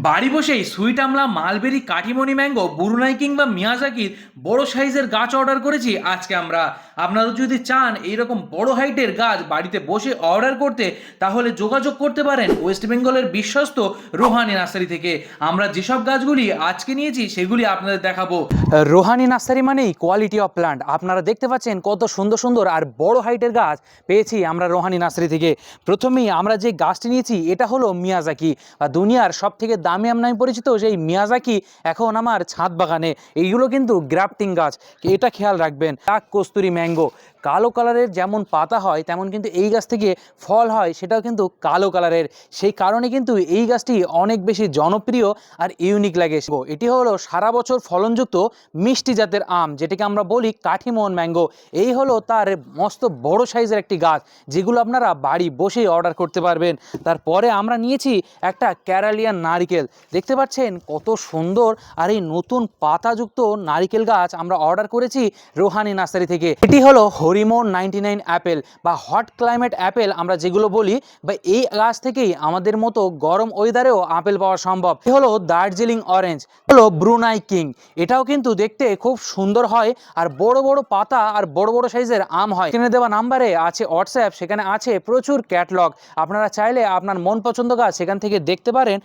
বাড়ি বসেই সুইট আমলা, mulberry, কাঠিমণি mango, বুরুনাই কিংবা মিয়াজাকির বড় সাইজের গাছ অর্ডার করেছি আজকে আমরা। আপনারা যদি চান এইরকম বড় হাইটের গাছ বাড়িতে বসে অর্ডার করতে, তাহলে যোগাযোগ করতে পারেন ওয়েস্ট বেঙ্গলের বিশ্বস্ত রোহানি নার্সারি থেকে। আমরা যেসব গাছগুলি আজকে নিয়েছি সেগুলি আপনাদের দেখাবো। রোহানি নার্সারি মানেই কোয়ালিটি অফ প্লান্ট। আপনারা দেখতে পাচ্ছেন কত সুন্দর সুন্দর আর বড় হাইটের গাছ পেয়েছি আমরা রোহানি নার্সারি থেকে। প্রথমেই আমরা যে গাছটি নিয়েছি এটা হলো মিয়াজাকি, বা দুনিয়ার সব থেকে দামি আম নামে পরিচিত সেই মিয়াজাকি এখন আমার ছাদ বাগানে। এইগুলো কিন্তু গ্রাফটিং গাছ, এটা খেয়াল রাখবেন। টাক কস্তুরি ম্যাঙ্গো, কালো কালারের যেমন পাতা হয় তেমন কিন্তু এই গাছ থেকে ফল হয়, সেটাও কিন্তু কালো কালারের। সেই কারণে কিন্তু এই গাছটি অনেক বেশি জনপ্রিয় আর ইউনিক লাগে। এটি হলো সারা বছর ফলনযুক্ত মিষ্টি জাতের আম, যেটাকে আমরা বলি কাঠিমোহন ম্যাঙ্গো। এই হলো তার মস্ত বড় সাইজের একটি গাছ, যেগুলো আপনারা বাড়ি বসেই অর্ডার করতে পারবেন। তারপরে আমরা নিয়েছি একটা ক্যারালিয়ান নারিকেল। দেখতে পাচ্ছেন কত সুন্দর, আর এই নতুন পাতাযুক্ত নারিকেল গাছ আমরা অর্ডার করেছি রোহানি নার্সারি থেকে। এটি হলো হরিমোন 99 অ্যাপেল বা হট ক্লাইমেট অ্যাপেল আমরা যেগুলো বলি, বা এই গাছ থেকেই আমাদের মতো গরম ওয়েদারেও আপেল পাওয়া সম্ভব। এ হলো দার্জিলিং অরেঞ্জ, হলো ব্রুনাই কিং। এটাও কিন্তু দেখতে খুব সুন্দর হয়, আর বড় বড় পাতা আর বড় বড় সাইজের আম হয়। এখানে দেওয়া নাম্বারে আছে হোয়াটসঅ্যাপ, সেখানে আছে প্রচুর ক্যাটলগ। আপনারা চাইলে আপনার মন পছন্দ গাছ সেখান থেকে দেখতে পারেন।